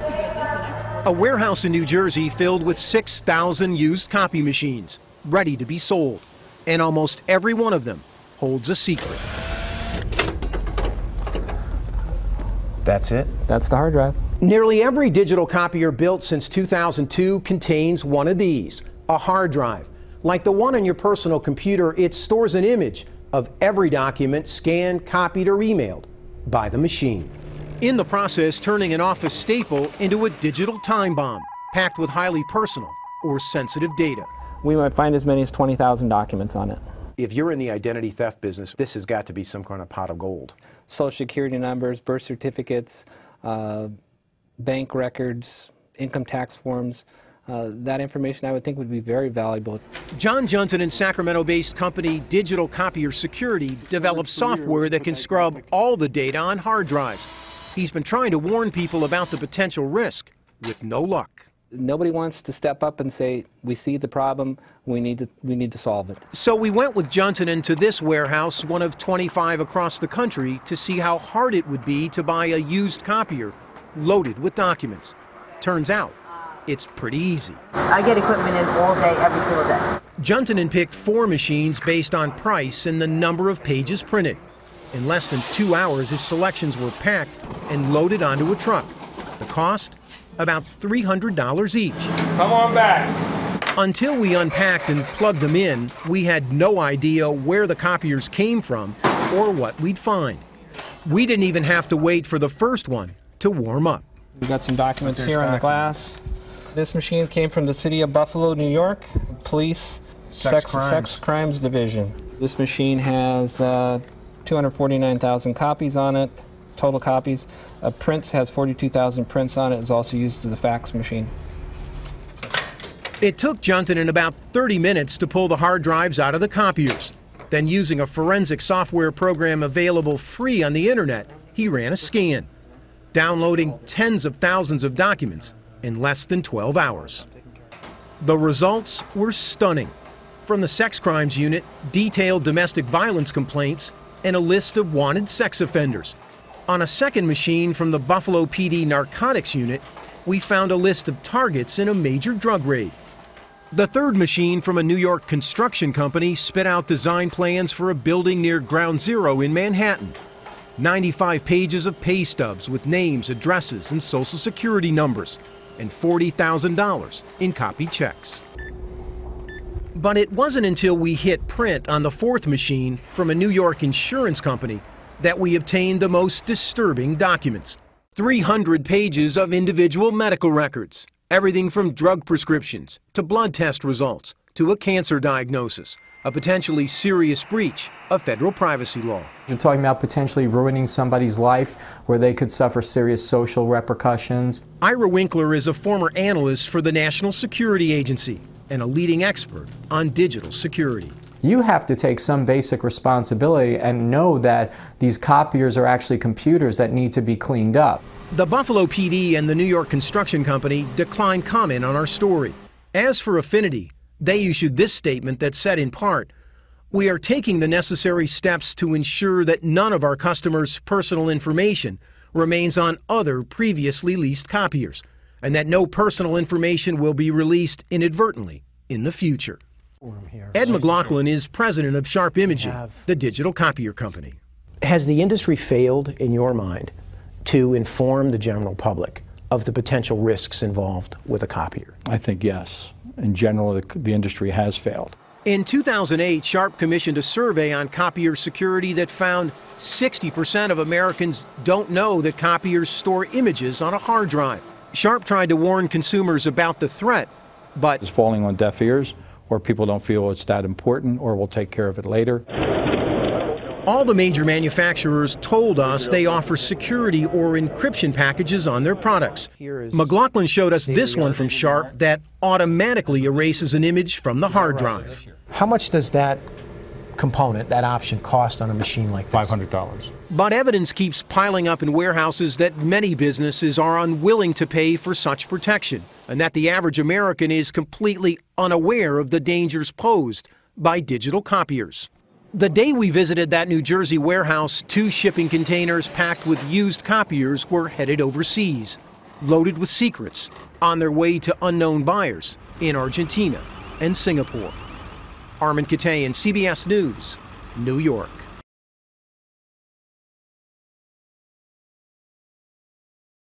A warehouse in New Jersey filled with 6,000 used copy machines, ready to be sold. And almost every one of them holds a secret. That's it? That's the hard drive. Nearly every digital copier built since 2002 contains one of these, a hard drive. Like the one on your personal computer, it stores an image of every document scanned, copied, or emailed by the machine. In the process, turning an office staple into a digital time bomb, packed with highly personal or sensitive data. We might find as many as 20,000 documents on it. If you're in the identity theft business, this has got to be some kind of pot of gold. Social security numbers, birth certificates, bank records, income tax forms. That information I would think would be very valuable. John Johnson and Sacramento-based company Digital Copier Security develops software that can scrub all the data on hard drives. He's been trying to warn people about the potential risk, with no luck. Nobody wants to step up and say, we see the problem, we need to solve it. So we went with Johnson into this warehouse, one of 25 across the country, to see how hard it would be to buy a used copier loaded with documents. Turns out, it's pretty easy. I get equipment in all day, every single day. Johnson picked 4 machines based on price and the number of pages printed. In less than 2 hours, his selections were packed and loaded onto a truck. The cost? About $300 each. Come on back. Until we unpacked and plugged them in, we had no idea where the copiers came from or what we'd find. We didn't even have to wait for the first one to warm up. We've got some documents here on the glass. This machine came from the city of Buffalo, New York, Police Sex Crimes Division. This machine has 249,000 copies on it, total copies. Prints has 42,000 prints on it. It's also used as a fax machine. It took Johnson about 30 minutes to pull the hard drives out of the copiers. Then, using a forensic software program available free on the internet, he ran a scan, downloading tens of thousands of documents in less than 12 hours. The results were stunning. From the sex crimes unit, detailed domestic violence complaints, and a list of wanted sex offenders. On a second machine from the Buffalo PD narcotics unit, we found a list of targets in a major drug raid. The third machine from a New York construction company spit out design plans for a building near Ground Zero in Manhattan. 95 pages of pay stubs with names, addresses, and social security numbers, and $40,000 in copied checks. But it wasn't until we hit print on the fourth machine from a New York insurance company that we obtained the most disturbing documents. 300 pages of individual medical records, everything from drug prescriptions to blood test results to a cancer diagnosis, a potentially serious breach of federal privacy law. You're talking about potentially ruining somebody's life where they could suffer serious social repercussions. Ira Winkler is a former analyst for the National Security Agency and a leading expert on digital security. You have to take some basic responsibility and know that these copiers are actually computers that need to be cleaned up. The Buffalo PD and the New York Construction Company declined comment on our story. As for Affinity, they issued this statement that said in part, "We are taking the necessary steps to ensure that none of our customers' personal information remains on other previously leased copiers, and that no personal information will be released inadvertently in the future." Ed McLaughlin is president of Sharp Imaging, the digital copier company. Has the industry failed, in your mind, to inform the general public of the potential risks involved with a copier? I think yes. In general, the industry has failed. In 2008, Sharp commissioned a survey on copier security that found 60% of Americans don't know that copiers store images on a hard drive. Sharp tried to warn consumers about the threat, but it's falling on deaf ears, or people don't feel it's that important, or we'll take care of it later. All the major manufacturers told us they offer security or encryption packages on their products. McLaughlin showed us this one from Sharp that automatically erases an image from the hard drive. How much does that component, that option, cost on a machine like this? $500. But evidence keeps piling up in warehouses that many businesses are unwilling to pay for such protection, and that the average American is completely unaware of the dangers posed by digital copiers. The day we visited that New Jersey warehouse, 2 shipping containers packed with used copiers were headed overseas. loaded with secrets on their way to unknown buyers in Argentina and Singapore. Armin Katayan, CBS News, New York.